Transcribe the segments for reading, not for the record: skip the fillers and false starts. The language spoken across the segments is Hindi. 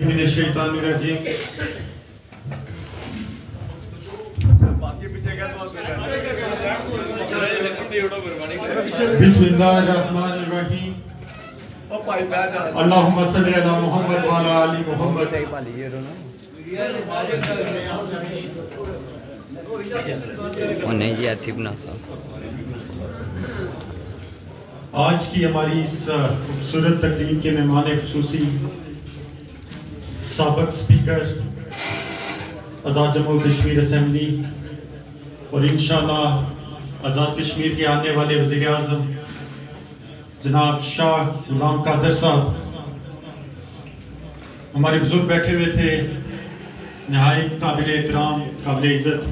बिस्मिल्लाहिर्रहमानिर्रहीम। अल्लाहुम्मा सल्ली अला मुहम्मद व अला आलि मुहम्मद। आज की हमारी इस खूबसूरत तकरीब के मेहमान खुसूसी साबिक स्पीकर आज़ाद जम्मू कश्मीर असेंबली और इंशाअल्लाह आज़ाद कश्मीर के आने वाले वज़ीर आज़म जनाब शाह गुलाम कादर साहब, हमारे बुजुर्ग बैठे हुए थे, नहायत काबिल एहतराम काबिल इज़्ज़त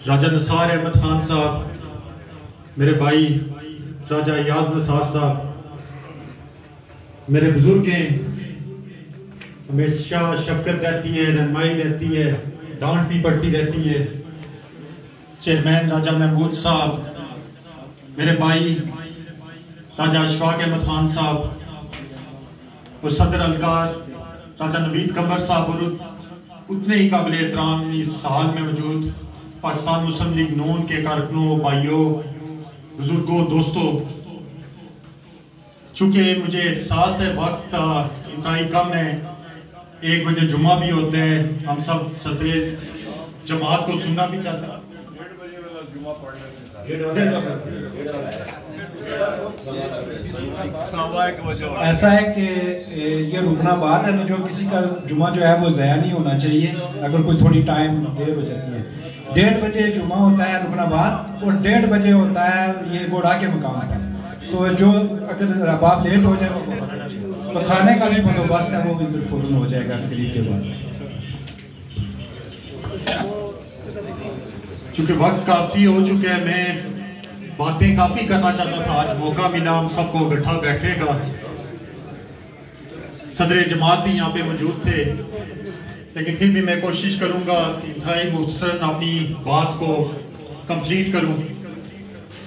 राजा निसार अहमद खान साहब, मेरे भाई राजा याज निसार साहब, मेरे बुजुर्ग हैं, हमेशा शफकत रहती है, रहनुमाई रहती है, डांट भी पड़ती रहती है। चेयरमैन राजा महमूद साहब, मेरे भाई राजा अशफाक अहमद खान साहब और सदर अलकार राजा नवीद कमर साहब और उतने ही काबिल एहतराम इस हाल में मौजूद पाकिस्तान मुस्लिम लीग नून के कारकुनों, भाइयों, बुजुर्गों, दोस्तों, चूंकि मुझे एहसास है वक्त इंतहाई कम है, 1 बजे जुम्मा भी होता है, हम सब सदरे जमात को सुनना भी चाहते हैं। ऐसा है कि ये रुकना बात है, जो किसी का जुमा जो है वो ज़ाया नहीं होना चाहिए अगर कोई थोड़ी टाइम देर हो जाती है। 1:30 बजे जुमा होता है रुकना बाद, और 1:30 बजे होता है ये बोड़ा के मकाम पर। तो जो अगर रबाब लेट हो जाए तो खाने का भी बंदोबस्त है वो भी फौरन हो जाएगा तकरीब के बाद। चूंकि वक्त काफ़ी हो चुका है, मैं बातें काफ़ी करना चाहता था, आज मौका मिला हम सबको इकट्ठा बैठने का। सदर जमात भी यहाँ पे मौजूद थे, लेकिन फिर भी मैं कोशिश करूँगा इंतहाई मुख्तसरन अपनी बात को कंप्लीट करूँ।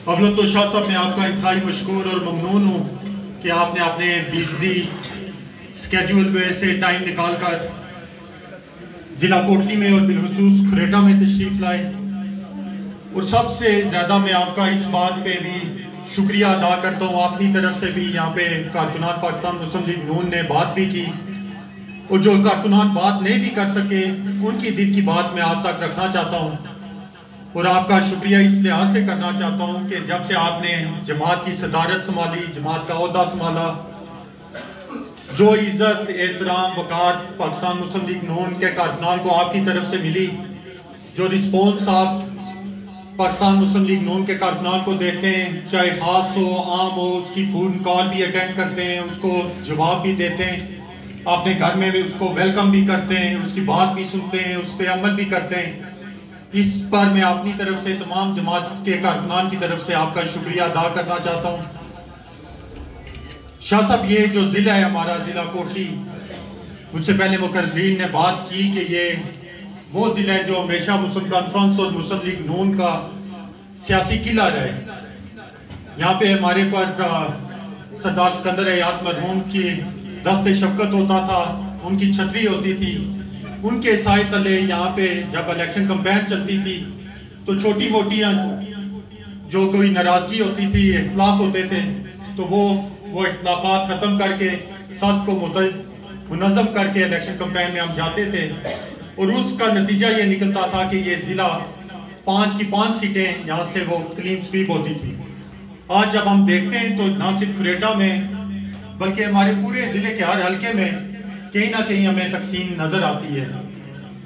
अव्वल तो शाह साहब, मैं आपका इंतहाई मशकूर और ममनून हूँ कि आपने अपने बिजी स्केड्यूल में से टाइम निकाल कर जिला कोटली में और बिलखुसूस खुरेटा में तशरीफ लाए। और सबसे ज़्यादा मैं आपका इस बात पे भी शुक्रिया अदा करता हूँ, अपनी तरफ से भी यहाँ पे कारकुनान पाकिस्तान मुस्लिम लीग नून ने बात भी की, और जो कारकुनान बात नहीं भी कर सके उनकी दिल की बात मैं आप तक रखना चाहता हूँ। और आपका शुक्रिया इस लिहाज से करना चाहता हूँ कि जब से आपने जमात की सदारत संभाली, जमात का ओहदा संभाला, जो इज्जत, एहतराम, वकार पाकिस्तान मुस्लिम लीग नून के कारकुनान को आपकी तरफ से मिली, जो रिस्पॉन्स आप पाकिस्तान मुस्लिम लीग नून के कारकुनान को देते हैं, चाहे खास हो, आम हो, उसकी फोन कॉल भी अटेंड करते हैं, उसको जवाब भी देते हैं, अपने घर में भी उसको वेलकम भी करते हैं, उसकी बात भी सुनते हैं, उस पर अमल भी करते हैं। इस पर मैं अपनी तरफ से तमाम जमात के कारकुनान की तरफ से आपका शुक्रिया अदा करना चाहता हूँ। शाह साहब, ये जो जिला है हमारा जिला कोटली, मुझसे पहले मुकर्रीन ने बात की कि ये वो जिला है जो हमेशा मुस्लिम कॉन्फ्रेंस और मुस्लिम लीग नून का सियासी किला रहे। यहाँ पे हमारे पर सरदार सिकंदर हयात मरहूम की दस्ते शफकत होता था, उनकी छतरी होती थी, उनके साए तले यहाँ पे जब इलेक्शन कैंपेन चलती थी तो छोटी मोटी जो कोई नाराजगी होती थी, इख्तलाफ होते थे, तो वो इख्तलाफात खत्म करके सब को मुनज़्ज़म करके इलेक्शन कैंपेन में हम जाते थे। और उसका नतीजा ये निकलता था कि ये जिला 5 की 5 सीटें यहाँ से वो क्लीन स्वीप होती थी। आज जब हम देखते हैं तो ना सिर्फ खुरेटा में बल्कि हमारे पूरे जिले के हर हल्के में कहीं ना कहीं हमें तकसीम नजर आती है।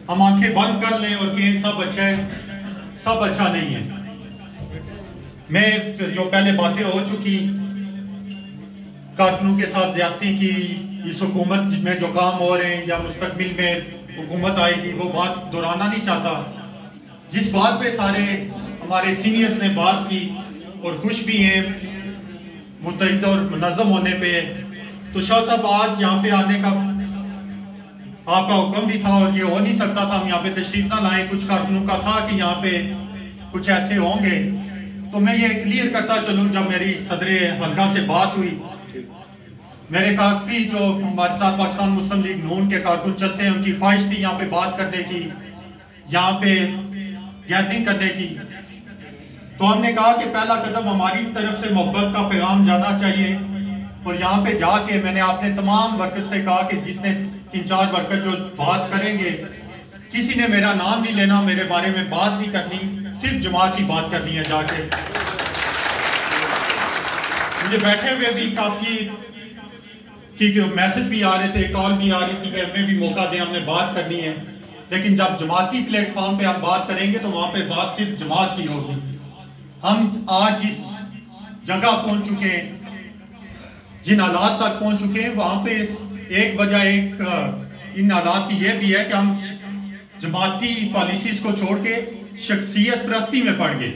हम आंखें बंद कर लें और कहें सब अच्छा है, सब अच्छा नहीं है। मैं जो पहले बातें हो चुकी, कारकुनों के साथ ज्यादती की, इस हुकूमत में जो काम हो रहे हैं या मुस्तकबिल में हुकूमत आएगी, वो बात दोहराना नहीं चाहता। जिस बात पे सारे हमारे सीनियर्स ने बात की और खुश भी हैं मुत्तहिद और मुनज़्ज़म होने पे, तो शाह साहब आज यहाँ पे आने का आपका हुक्म भी था और ये हो नहीं सकता था हम यहाँ पे तशरीफ ना लाएं। कुछ कारकुनों का था कि यहाँ पे कुछ ऐसे होंगे, तो मैं ये क्लियर करता चलूँ, जब मेरी सदरे हल्का से बात हुई मेरे काफ़ी जो हमारे साथ पाकिस्तान मुस्लिम लीग नून के कारकुन चलते हैं, उनकी ख्वाहिश थी यहाँ पे बात करने की, यहाँ पे गैदरिंग करने की। तो हमने कहा कि पहला कदम हमारी तरफ से मोहब्बत का पैगाम जाना चाहिए। और यहाँ पे जाके मैंने अपने तमाम वर्कर से कहा कि जिसने 3-4 वर्कर जो बात करेंगे, किसी ने मेरा नाम नहीं लेना, मेरे बारे में बात नहीं करनी, सिर्फ जमात की बात करनी है जाके। मुझे बैठे हुए भी काफी मैसेज भी आ रहे थे, कॉल भी आ रही थी कि हमें भी मौका दें, हमने बात करनी है। लेकिन जब जमाती प्लेटफॉर्म पे हम बात करेंगे तो वहां पे बात सिर्फ जमात की होगी। हम आज जिस जगह पहुंच चुके हैं, जिन हालात तक पहुंच चुके हैं, वहां पे एक वजह इन हालात की यह भी है कि हम जमाती पॉलिसीज को छोड़ के शख्सियत परस्ती में पड़ गए।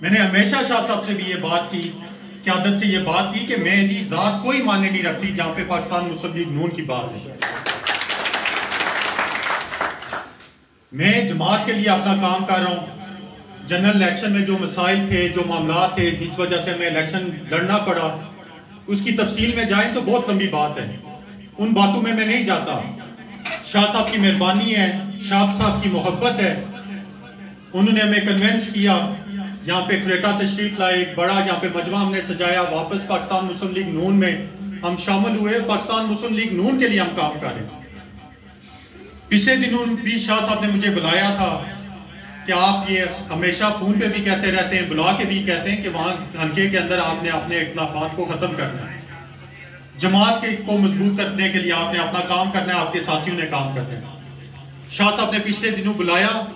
मैंने हमेशा शाह साहब से भी ये बात की, क़यादत से ये बात की कि मेरी जात कोई मायने नहीं रखती जहां पे पाकिस्तान मुस्लिम लीग नून की बात है। मैं जमात के लिए अपना काम कर रहा हूं। जनरल इलेक्शन में जो मसाइल थे, जो मामला थे, जिस वजह से हमें इलेक्शन लड़ना पड़ा, उसकी तफसील में जाए तो बहुत लंबी बात है, उन बातों में मैं नहीं जाता। शाह साहब की मेहरबानी है, शाह साहब की मोहब्बत है, उन्होंने हमें कन्वेंस किया, यहाँ पे क्रेटा तशरीफ लाए, एक बड़ा यहाँ पे मजमा हमने सजाया, वापस पाकिस्तान मुस्लिम लीग नून में हम शामिल हुए। पाकिस्तान मुस्लिम लीग नून के लिए हम काम कर रहे हैं। पिछले दिनों भी शाह साहब ने मुझे बुलाया था कि आप ये हमेशा फोन पे भी कहते रहते हैं, बुला के भी कहते हैं कि वहां हल्के के अंदर आपने अपने इख्तिलाफात को खत्म करना है, जमात को मजबूत करने के लिए आपने अपना काम करना है, आपके साथियों ने काम करना है। शाह साहब ने पिछले दिनों बुलाया,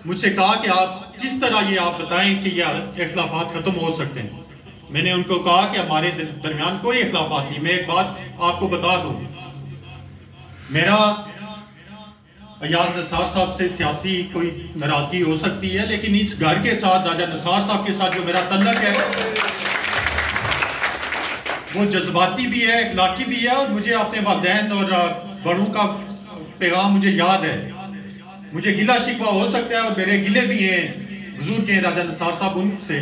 मुझसे कहा कि आप किस तरह ये आप बताएं कि ये इख्तिलाफात खत्म हो सकते हैं। मैंने उनको कहा कि हमारे दरमियान कोई इख्तिलाफात नहीं। मैं एक बात आपको बता दूं, मेरा अयाज नसार साहब से सियासी कोई नाराजगी हो सकती है, लेकिन इस घर के साथ, राजा नसार साहब के साथ जो मेरा तल्लक है वो जज्बाती भी है, इखलाकी भी है। और मुझे अपने वालिदैन और बड़ों का पैगाम मुझे याद है। मुझे गिला शिकवा हो सकता है और मेरे गिले भी हैं बुजुर्ग हैं राजा नसार साहब उनसे।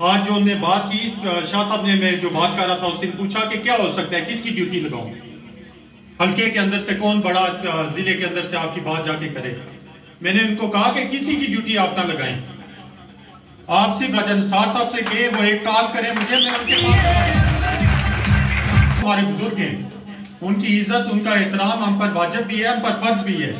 आज जो हमने बात की, शाह साहब ने, मैं जो बात कर रहा था उस दिन पूछा कि क्या हो सकता है, किसकी ड्यूटी लगाऊं, हल्के के अंदर से कौन बड़ा जिले के अंदर से आपकी बात जाके करे। मैंने उनको कहा कि किसी की ड्यूटी आप ना लगाएं, आप सिर्फ राजा नसार साहब से कहे वो एक कॉल करें मुझे, मैं उनके पास। हमारे बुजुर्ग हैं, उनकी इज्जत, उनका एहतराम हम पर वाजिब भी है, हम पर फर्ज भी है।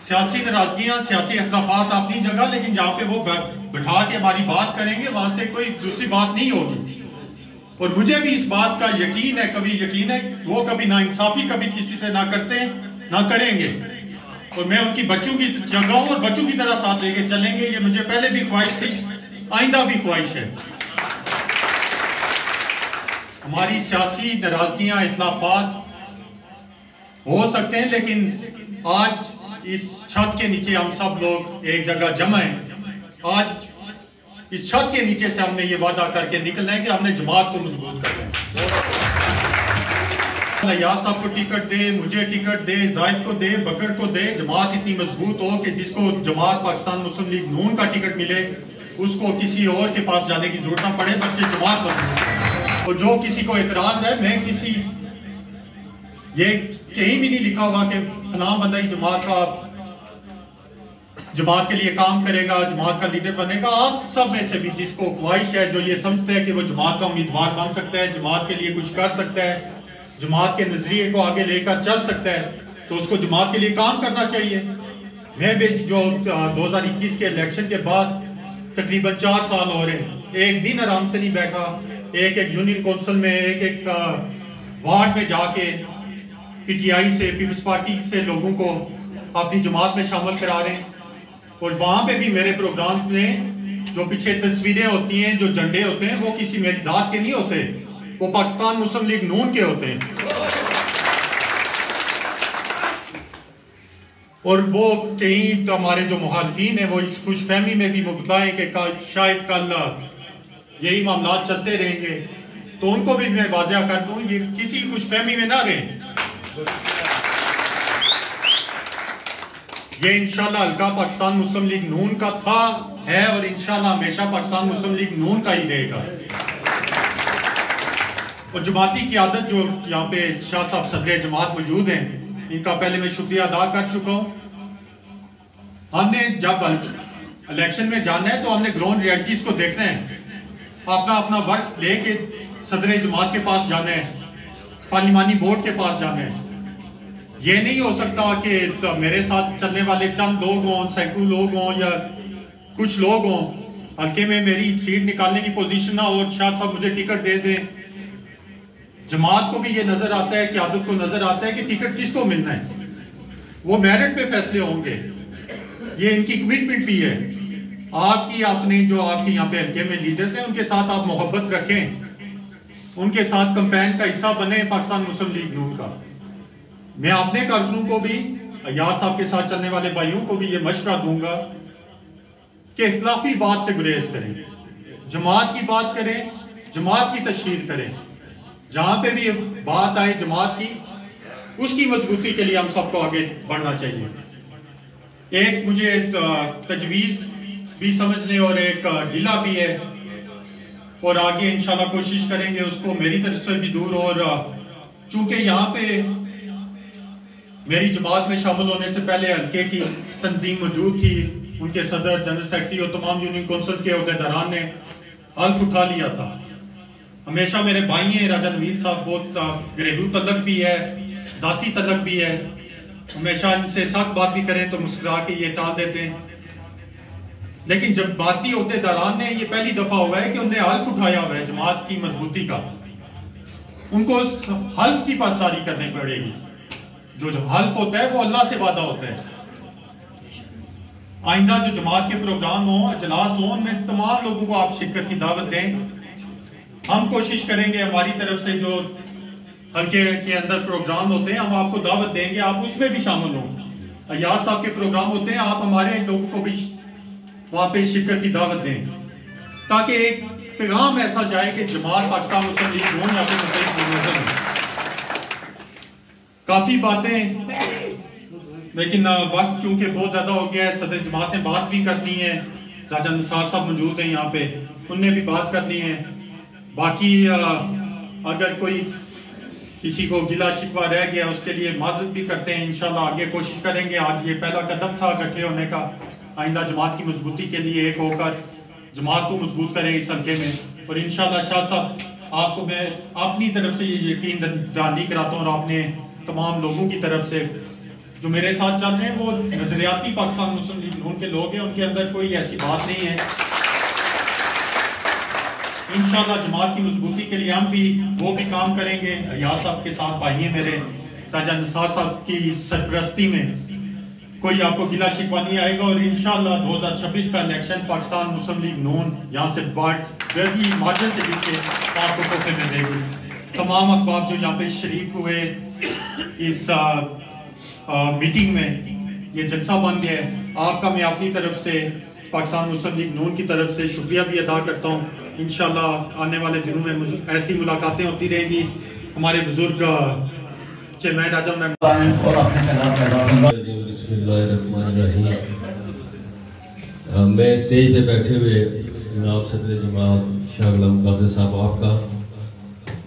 सियासी नाराजगियां, सियासी इख्तिलाफात अपनी जगह, लेकिन जहां पे वो बैठा के हमारी बात करेंगे वहां से कोई दूसरी बात नहीं होगी। और मुझे भी इस बात का यकीन है, कभी यकीन है, वो कभी ना इंसाफी कभी किसी से ना करते हैं ना करेंगे। और मैं उनकी बच्चों की जगह और बच्चों की तरह साथ लेके चलेंगे। ये मुझे पहले भी ख्वाहिश थी, आइंदा भी ख्वाहिश है। हमारी सियासी नाराजगियां, इख्तिलाफात हो सकते हैं, लेकिन आज इस छत के नीचे हम सब लोग एक जगह जमा हैं। आज इस छत के नीचे से हमने ये वादा करके निकलना है कि हमने जमात को मजबूत करना है। याद साहब को टिकट दे, मुझे टिकट दे, जाहिद को दे, बकर को दे, जमात इतनी मजबूत हो कि जिसको जमात पाकिस्तान मुस्लिम लीग नून का टिकट मिले उसको किसी और के पास जाने की जरूरत ना पड़े, बल्कि जमात मजबूत। और जो किसी को एतराज है, मैं किसी ये कहीं भी नहीं लिखा होगा कि फलां बंदा ही जमात के लिए काम करेगा, जमात का लीडर बनेगा। आप सब में से भी जिसको ख्वाहिश है, जो ये समझते हैं कि वो जमात का उम्मीदवार बन सकता है, जमात के लिए कुछ कर सकता है, जमात के नजरिए को आगे लेकर चल सकता है, तो उसको जमात के लिए काम करना चाहिए। मैं भी जो 2021 के इलेक्शन के बाद तकरीबन 4 साल हो रहे हैं, एक दिन आराम से नहीं बैठा। एक एक यूनियन काउंसिल में, एक एक वार्ड में जाके पीटीआई से, पीपल्स पार्टी से लोगों को अपनी जमात में शामिल करा रहे हैं। और वहां पे भी मेरे प्रोग्राम में जो पीछे तस्वीरें होती हैं, जो झंडे होते हैं, वो किसी मेरी जात के नहीं होते, वो पाकिस्तान मुस्लिम लीग नून के होते हैं। और वो कहीं तो हमारे जो मुखालिफिन है वो इस खुशफहमी में भी मुबतला है कि शायद कल यही मामला चलते रहेंगे, तो उनको भी मैं वाज़ेह कर दूं, ये किसी खुशफहमी में ना रहें। ये इंशाल्लाह हल्का पाकिस्तान मुस्लिम लीग नून का था, है और इंशाल्लाह हमेशा पाकिस्तान मुस्लिम लीग नून का ही रहेगा। और जमाती क़यादत जो यहाँ पे शाह साहब सदर जमात मौजूद हैं, इनका पहले मैं शुक्रिया अदा कर चुका हूँ। हमने जब इलेक्शन में जाना है तो हमने ग्राउंड रियलिटीज को देखना है, अपना अपना वक्त लेके सदर जमात के पास जाना है, पार्लिमानी बोर्ड के पास जाना है। ये नहीं हो सकता कि तो मेरे साथ चलने वाले चंद लोग हों, सैकड़ों लोग हों या कुछ लोग हों, हल्के में मेरी सीट निकालने की पोजीशन ना हो, शाह साहब मुझे टिकट दे दें। जमात को भी ये नजर आता है, क़यादत को नजर आता है कि टिकट किसको मिलना है, वो मेरिट पे फैसले होंगे। ये इनकी कमिटमेंट भी है आपकी। आपने जो आपके यहाँ पे हल्के में लीडर्स हैं उनके साथ आप मोहब्बत रखें, उनके साथ कैंपेन का हिस्सा बने पाकिस्तान मुस्लिम लीग नून का। मैं अपने कारकुनों को भी, अयाज साहब के साथ चलने वाले भाइयों को भी ये मशवरा दूंगा कि इख्तिलाफी बात से गुरेज करें, जमात की बात करें, जमात की तशहीर करें। जहां पे भी बात आए जमात की, उसकी मजबूती के लिए हम सबको आगे बढ़ना चाहिए। एक मुझे तजवीज भी समझने और एक ढीला भी है, और आगे इंशाल्लाह कोशिश करेंगे उसको मेरी तरफ से भी दूर। और चूंकि यहाँ पे मेरी जमात में शामिल होने से पहले हल्के की तंजीम मौजूद थी, उनके सदर, जनरल सेक्रेटरी और तमाम यूनियन कौंसिल के अहदेदारान ने हल्फ उठा लिया था। हमेशा मेरे भाई हैं राजा नवीद साहब, बहुत घरेलू तलक भी है, जाती तलक भी है। हमेशा इनसे सख्त बात भी करें तो मुस्कुरा के ये टाल देते हैं। लेकिन जब बाती अहदेदारान ने, ये पहली दफा हुआ है कि उन्हें हल्फ उठाया हुआ है जमात की मजबूती का, उनको उस हल्फ की पासदारी करनी पड़ेगी। जो हल्फ होता है वो अल्लाह से वादा होता है। आइंदा जो जमात के प्रोग्राम हो, अजलास हो, उनमें तमाम लोगों को आप शिरकत की दावत दें। हम कोशिश करेंगे हमारी तरफ से जो हल्के के अंदर प्रोग्राम होते हैं हम आपको दावत देंगे, आप उसमें भी शामिल हों। अयाज साहब के प्रोग्राम होते हैं, आप हमारे लोगों को भी वहां पे शिरकत की दावत दें, ताकि एक पैगाम ऐसा जाए कि जमात पाकिस्तान मुस्लिम लीग नून या फिर मुस्लिम। काफी बातें, लेकिन वक्त चूंकि बहुत ज्यादा हो गया है, सदर जमात ने बात भी करनी है, राजा निसार साहब मौजूद हैं यहाँ पे, उनने भी बात करनी है। बाकी अगर कोई किसी को गिला शिकवा रह गया उसके लिए माजरत भी करते हैं। इंशाल्लाह आगे कोशिश करेंगे। आज ये पहला कदम था इकट्ठे होने का। आइंदा जमात की मजबूती के लिए एक होकर जमात को मजबूत करें इस हल्के में। और इंशाल्लाह शाह साहब, आपको मैं अपनी तरफ से ये यकीन दहानी कराता हूँ, और आपने तमाम लोगों की तरफ से जो मेरे साथ चल रहे हैं वो नजरियाती पाकिस्तान मुस्लिम लीग नून के लोग हैं, उनके अंदर कोई ऐसी बात नहीं है। इंशाल्लाह जमात की मजबूती के लिए हम भी वो भी काम करेंगे। अयाज साहब के साथ भाई हैं मेरे, राजा निसार साहब की सरपरस्ती में कोई आपको गिला शिकवा नहीं आएगा। और इंशाल्लाह 2026 का इलेक्शन पाकिस्तान मुस्लिम लीग नून यहाँ से बड़ी मार्जिन से जीत के आपको तोहफे में देगी। तमाम अखबार जो यहाँ पे शरीक हुए इस मीटिंग में, ये जलसा बन गया है, आपका मैं अपनी तरफ से पाकिस्तान मुस्लिम लीग नून की तरफ से शुक्रिया भी अदा करता हूँ। इंशाल्लाह आने वाले दिनों में ऐसी मुलाकातें होती रहेंगी। हमारे बुजुर्ग चेन्नई राजा में और मैं स्टेज पे बैठे हुए जनाब सदर जमात शाह गुलाम कादिर साहब आपका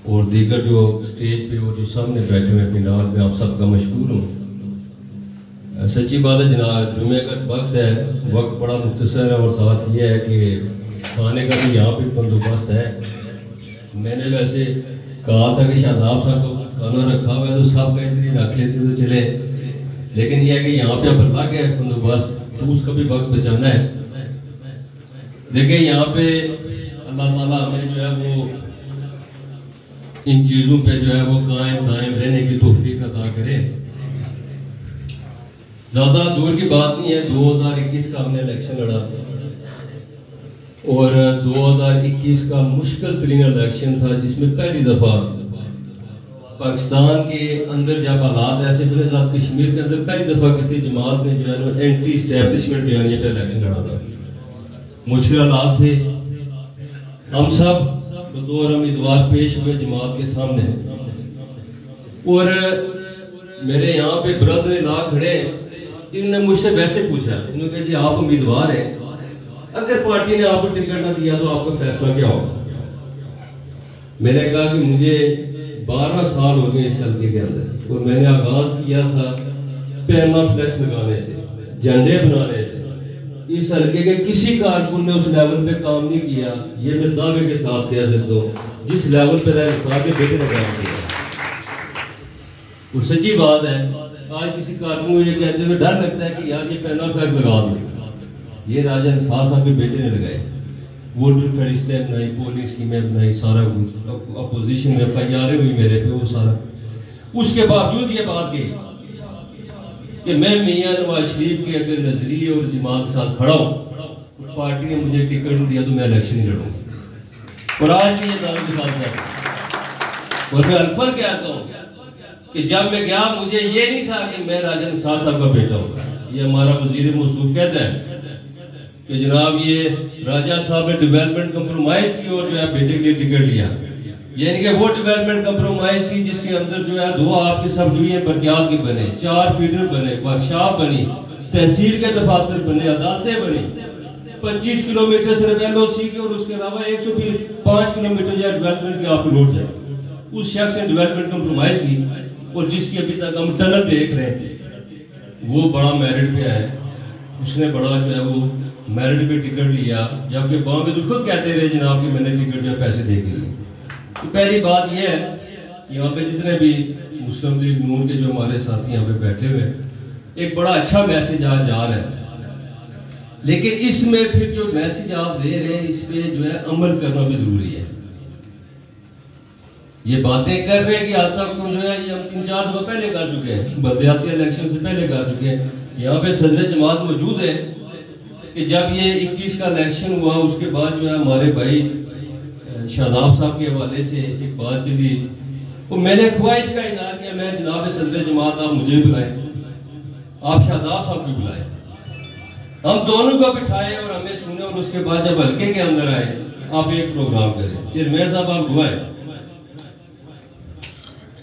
और दीगर जो स्टेज पे वो जो सामने बैठे हुए पिंडाल में आप सबका मशकूर हूँ। सच्ची बात है जनाब, जुमे का वक्त है, वक्त बड़ा मुख्तसर है और साथ ये है कि खाने का भी यहाँ पे बंदोबस्त है। मैंने वैसे कहा था कि शाहजाब साहब को खाना रखा हुआ है तो सब कहते रख लेते तो चले, लेकिन यह है कि यहाँ पे अब अलग है बंदोबस्त, तो उसका भी वक्त बचाना है। देखिए यहाँ पे अल्लाह ताला हमें जो है वो इन चीज़ों पे जो है वो कायम दायम रहने की तौफीक अता करे। ज़्यादा दूर की बात नहीं है, 2021 का हमने इलेक्शन लड़ा और 2021 का मुश्किल तरीन इलेक्शन था, जिसमें पहली दफ़ा पाकिस्तान के अंदर जब हालात ऐसे थे, कश्मीर के अंदर पहली दफ़ा किसी जमात ने जो है ना एंटी इस्टेब्लिशमेंट बयानिए पे इलेक्शन लड़ा था। मुश्किल हालात थे, हम सब बतौर उम्मीदवार पेश हुए जमात के सामने और मेरे यहाँ पे ब्रदर ला खड़े, इन्होंने मुझसे वैसे पूछा, इन्होंने जी आप उम्मीदवार हैं, अगर पार्टी ने आपको टिकट ना दिया तो आपका फैसला क्या होगा। मैंने कहा कि मुझे 12 साल हो गए इस हल्के के अंदर और मैंने आगाज किया था पैना फ्लैक्स लगाने से, झंडे बनाने से। इस हल्के के किसी कारकुन ने उस लेवल पे काम नहीं किया, ये मैं दावे के साथ कह सकता हूँ, जिस लेवल पे साहब के बेटे ने काम किया। और सच्ची बात है, आज किसी कारकुन को ये कहते हुए डर लगता है कि यार ये पैना फ्लैक्स लगा दो। ये राजा इंसाफ साहब के बेटे ने लगाए, वोटर फरिश्ते बनाई, पोलिंग स्कीमें बनाई, सारा कुछ अपोजिशन में FIR हुई मेरे पे, वो सारा। उसके बावजूद ये बात कही कि मैं मियां नवाज शरीफ के अगर नजरिए और जमात के साथ खड़ा हूँ, पार्टी ने मुझे टिकट दिया तो मैं इलेक्शन नहीं लड़ूंगा। और आज भी ये दावे के साथ है। और मैं अल्फर कहता हूँ कि जब मैं गया मुझे ये नहीं था कि मैं राजा इंसाफ साहब का बेटा हूँ। ये हमारा वजीर मौसूफ कहता है कि जनाब ये राजा साहब ने डेवलपमेंट कंप्रोमाइज की और जो है बेटे के लिए टिकट लिया, यानी कि वो डेवलपमेंट कंप्रोमाइज की जिसके अंदर जो है 2 आपके सब डिवीजन बरकियात के बने, 4 फीडर बने, वर्कशॉप बनी, तहसील के दफातर बने, अदालतें बनी, 25 किलोमीटर सिर्फ LOC के और उसके अलावा 105 किलोमीटर जो डेवलपमेंट के आप रोड है। उस शख्स ने डेवलपमेंट कंप्रोमाइज की और जिसकी अभी तक हम टनल देख रहे हैं वो बड़ा मेरिट पे है, उसने बड़ा जो है वो मेरिट पे टिकट लिया, जबकि बाकी तो खुद कहते रहे जनाब कि मैंने टिकट जो पैसे दे के लिए। तो पहली बात यह है यहाँ पे जितने भी मुस्लिम लीग नून के जो हमारे साथी यहाँ पे बैठे हुए, एक बड़ा अच्छा मैसेज आज जा रहा है, लेकिन इसमें फिर जो मैसेज आप दे रहे हैं इस पे जो है अमल करना भी जरूरी है। ये बातें कर रहे हैं कि आज तक तो जो है ये हम 3-4 दफा पहले कर चुके हैं, बलदियाती इलेक्शन से पहले कर चुके हैं। यहाँ पे सदर जमात मौजूद है कि जब ये 21 का इलेक्शन हुआ उसके बाद जो है हमारे भाई शादाब साहब के हवाले से एक बात चली, तो मैंने ख्वाहिश का इजहार किया, मैं जनाब सदर जमात आप मुझे बुलाएं, आप शादाब साहब को बुलाएं, हम दोनों को बिठाए और हमें सुने और उसके बाद जब हल्के के अंदर आए आप एक प्रोग्राम करें, चेयरमैन साहब आप बुलाएं,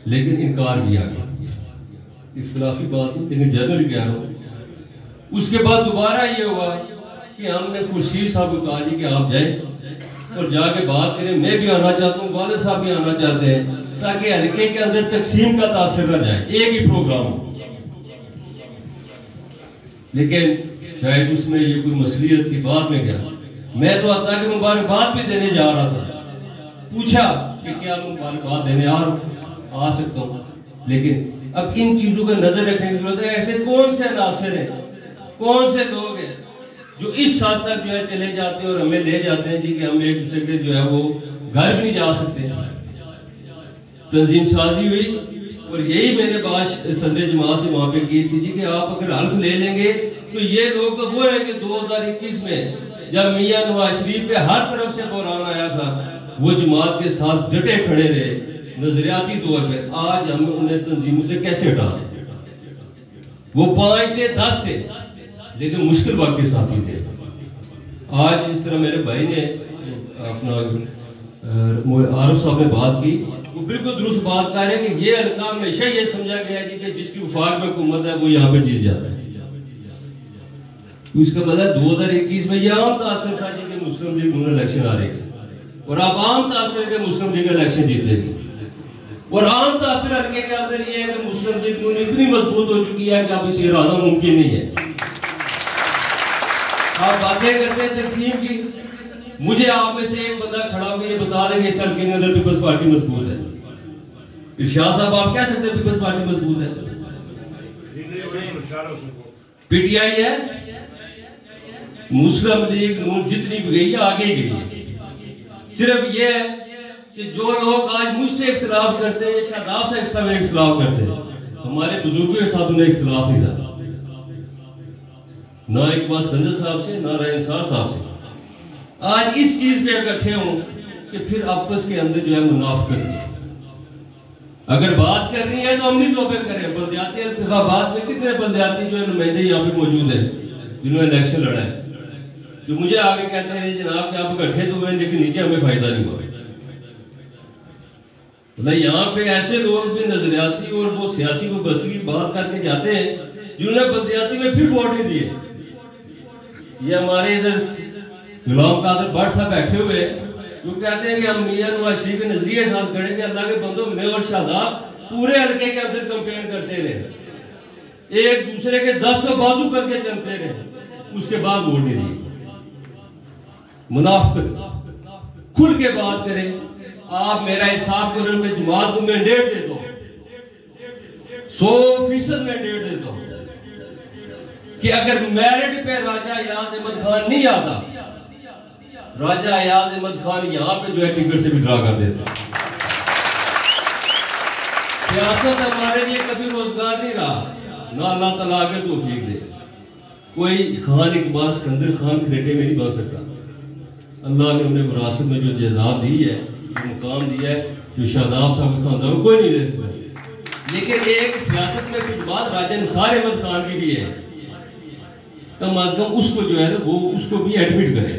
लेकिन इनकार किया गया। इख्तिलाफी बात नहीं, लेकिन जनरल कह रहा हूं। उसके बाद दोबारा ये हुआ कि हमने खुर्शीद साहब को कहा जी कि आप जाएं और जाके बात करें, मैं भी आना चाहता हूँ, वाले साहब भी आना चाहते हैं, ताकि हल्के के अंदर तकसीम का तासर न जाए, एक ही प्रोग्राम हो। लेकिन शायद उसमें ये कोई मसलियत थी, बाद में गया। मैं तो अल्लाह की मुबारकबाद भी देने जा रहा था, पूछा कि क्या मुबारकबाद देने आ सकता हूँ, लेकिन अब इन चीजों पर नजर रखने की जरूरत है। ऐसे कौन से अनासर हैं, कौन से लोग हैं जो इस साल तक जो है चले जाते हैं और हमें ले जाते हैं जी कि हम एक दूसरे के जो है वो घर भी नहीं जा सकते। तंजीम साजी हुई और यही मैंने बात सदर जमात से वहां पे की थी जी कि आप अगर हल्फ ले लेंगे तो ये लोग तो वो है कि 2021 में जब मियां नवाज शरीफ पे हर तरफ से बहरान आया था, वो जमात के साथ डटे खड़े रहे नजरियाती तौर पे। आज हम उन्हें तंजीमों से कैसे हटा दें? वो 5 थे 10 थे, लेकिन मुश्किल वक्त के साथी थे। आज जिस तरह मेरे भाई ने अपना आरिफ साहब ने बात की, वो बिल्कुल दुरुस्त बात कर रहे हैं कि ये हल्का हमेशा ये समझा गया है कि जिसकी वफाक में हुकूमत है वो यहाँ पे जीत जाता है। तो इसका मतलब 2021 में ये आम तासर था जी कि मुस्लिम लीग नून इलेक्शन आ रही है, और अब आम तासर है कि मुस्लिम लीग इलेक्शन जीतेगी। और आम तासर हल्के के अंदर ये है कि मुस्लिम लीग नून इतनी मजबूत हो चुकी है कि अब इसे हराना मुमकिन नहीं है। आप बातें करते हैं तकसीम की, मुझे आप में से एक बंदा खड़ा होकर ये बता देंगे इस हल्के के अंदर पीपल्स पार्टी मजबूत है। इरशाद साहब आप कह सकते हैं पीपल्स पार्टी मजबूत है? PTI है, मुस्लिम लीग नून जितनी भी गई है आगे ही गई है। सिर्फ ये है कि जो लोग आज मुझसे इख्तिलाफ करते हैं, शादाब से इख्तिलाफ करते हैं, हमारे बुजुर्गों के साथ उन्हें इख्तिलाफ नहीं था, ना इकबाल रंजन साहब से, ना इंसार साहब से। आज इस चीज पे इकट्ठे हों कि फिर आपस के अंदर जो है मुनाफिकत। अगर बात करनी है तो अमली तौर पे करें। बलदियाती इंतखाबात में कितने बलदियाती जो है नुमाइंदे यहाँ पे मौजूद है जिन्होंने इलेक्शन लड़ा है, जो मुझे आगे कहते हैं जनाब कि आप इकट्ठे तो हुए लेकिन नीचे हमें फायदा नहीं हुआ। मतलब यहाँ पे ऐसे लोग भी नजरियाती और वो सियासी को बसी की बात करके जाते हैं जिन्होंने बलदियाती में फिर वोट नहीं दिए। ये हमारे इधर गुलाम कादर भट्ट साहब बैठे हुए, जो कहते हैं कि हम मियां नवाज शरीफ के नजरिए के साथ खड़े थे, अल्लाह के बंदों मैं और शादाब पूरे हल्के के अंदर कंपेन करते रहे, एक दूसरे के 10 पे बाजू करके चलते रहे, उसके बाद वोट नहीं दिए। मुनाफिक खुल के बात करें, आप मेरा हिसाब करो, मैं जमात को मैंडेट देता हूं, 100% मैंडेट देता हूं कि अगर मेरिट पे राजा अयाज अहमद खान नहीं आता, राजा अयाज अहमद खान यहां पे जो है टिकट से विड्रॉ कर देता। सियासत हमारे लिए कभी रोजगार नहीं रहा, ना अल्लाह ताला आगे तौफीक दे। कोई खान इकबाल सिकंदर खान खरेटे में नहीं बन सकता। अल्लाह ने उन्हें विरासत में जो जायदाद दी है, जो मुकाम दिया है, जो शादाब साहब के खानदान कोई नहीं दे सकता। लेकिन एक सियासत में कुछ बात राजा निसार अहमद खान की भी है, कम अज कम उसको जो है ना वो उसको भी एडमिट करे,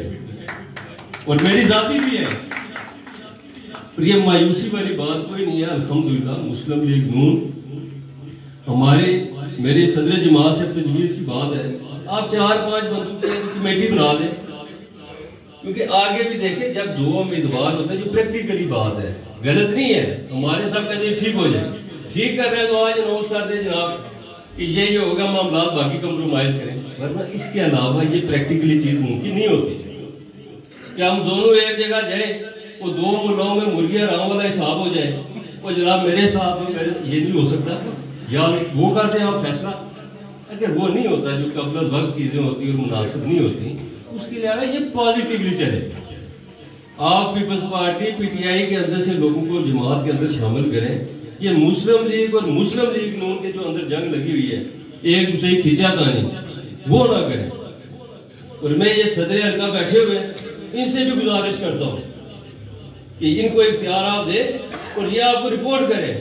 और मेरी जाती भी है। और ये मायूसी वाली बात कोई नहीं है। अल्हम्दुलिल्लाह मुस्लिम लीग नून हमारे मेरे सदर जमात से तजवीज़ की बात है, आप 4-5 बंदों की कमेटी बना दें, क्योंकि आगे भी देखें जब 2 उम्मीदवार होते हैं, जो प्रैक्टिकली बात है, गलत नहीं है। हमारे सब कहते ठीक हो जाए, ठीक कर रहे हैं तो आज अनाउंस कर दे जनाब कि ये होगा, मामला बाकी कंप्रोमाइज करें, वरना इसके अलावा ये प्रैक्टिकली चीज मुमकिन नहीं होती। क्या हम दोनों एक जगह जाए, वो 2 मुल्लाओं में मुर्गियां राम वाला हिसाब हो जाए, वो जनाब मेरे साथ में, ये नहीं हो सकता, या वो करते हैं आप फैसला। अगर वो नहीं होता, जो कबल वक्त चीजें होती और मुनासिब नहीं होती, उसके लिए ये पॉजिटिवली चले। आप पीपल्स पार्टी पीटीआई के अंदर से लोगों को जमात के अंदर शामिल करें। ये मुस्लिम लीग और मुस्लिम लीग नून के जो अंदर जंग लगी हुई है, एक दूसरे की खींचातानी, वो ना करें। और मैं ये सदर हल्का बैठे हुए इनसे भी गुजारिश करता हूँ कि इनको इख्तियार आप दें और ये आपको रिपोर्ट करें।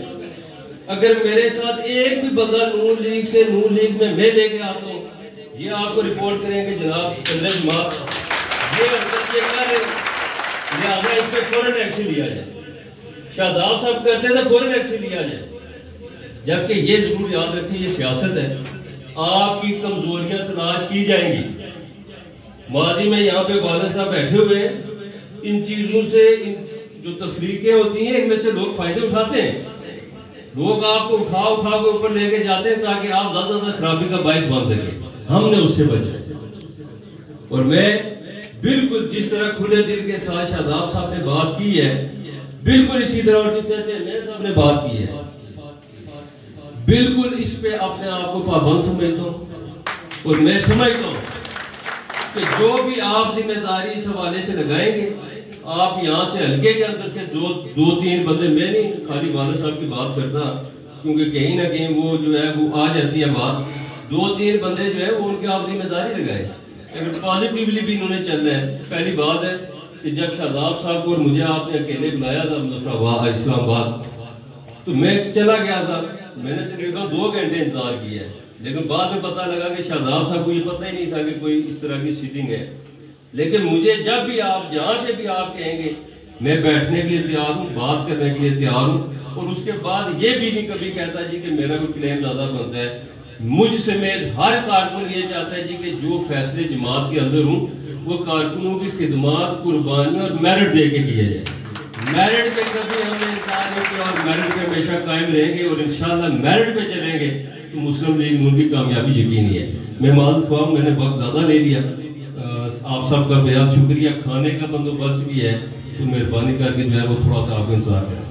अगर मेरे साथ एक भी बंदा नून लीग से नून लीग में मैं लेके आता हूँ, ये आपको रिपोर्ट करेंगे जनाब सदर जमात ये कर रहे, लिहाजा इस पर फौरन एक्शन लिया जाए। शादाब साहब करते थे फौरन एक्शन लिया जाए। जबकि ये जरूर याद रखें, ये सियासत है, आपकी कमजोरियां तलाश की जाएंगी। माजी में यहाँ पे वाले साहब बैठे हुए हैं, इन चीजों से इन जो तफरीकें होती हैं इनमें से लोग फायदे उठाते हैं। लोग आपको उठा के ऊपर लेके जाते हैं ताकि आप ज्यादा खराबी का बायस बन सके। हमने उससे बचा। और मैं बिल्कुल जिस तरह खुले दिल के साथ शादाब साहब ने बात की है, बिल्कुल इसी तरह और जिस तरह मेरे साहब ने बात की है, बिल्कुल इस पे अपने आप को पाबंद समझता हूँ। और मैं समझता हूँ कि जो भी आप जिम्मेदारी इस हवाले से लगाएंगे, आप यहाँ से हल्के के अंदर से 2-3 बंदे, मैं नहीं खाली वाले साहब की बात करता, क्योंकि कहीं ना कहीं वो जो है वो आ जाती है बात, 2-3 बंदे जो है वो उनकी आप जिम्मेदारी लगाए। अगर पॉजिटिवली भी इन्होंने चलना है। पहली बात है कि जब शादाब साहब को और मुझे आपने अकेले बुलाया था मुजफ्फराबाद इस्लामाबाद, तो मैं चला गया था, मैंने तकरीबन 2 घंटे इंतजार किया है, लेकिन बाद में पता लगा कि शादाब साहब को ये पता ही नहीं था कि कोई इस तरह की सीटिंग है। लेकिन मुझे जब भी आप जहाँ से भी आप कहेंगे, मैं बैठने के लिए तैयार हूँ, बात करने के लिए तैयार हूँ। और उसके बाद ये भी नहीं कभी कहता जी कि मेरा कोई क्लेम ज्यादा बनता है। मुझ समेत हर कारकुन ये चाहता है जी कि जो फैसले जमात के अंदर हूँ वो कारकुनों की खिदमत, कुर्बानी और मेरिट दे के किए जाए। मेरिट पे कभी हमने इनकार नहीं किया और मेरिट पे हमेशा कायम रहेंगे और इंशाल्लाह मेरिट पे चलेंगे तो मुस्लिम लीग नून की कामयाबी यकीनी है। मैं माज़ ख्वाह, मैंने वक्त ज़्यादा ले लिया, आप सबका बेहद शुक्रिया। खाने का बंदोबस्त भी है, तो मेहरबानी करके जो है वो थोड़ा सा आपको इंतजार करें।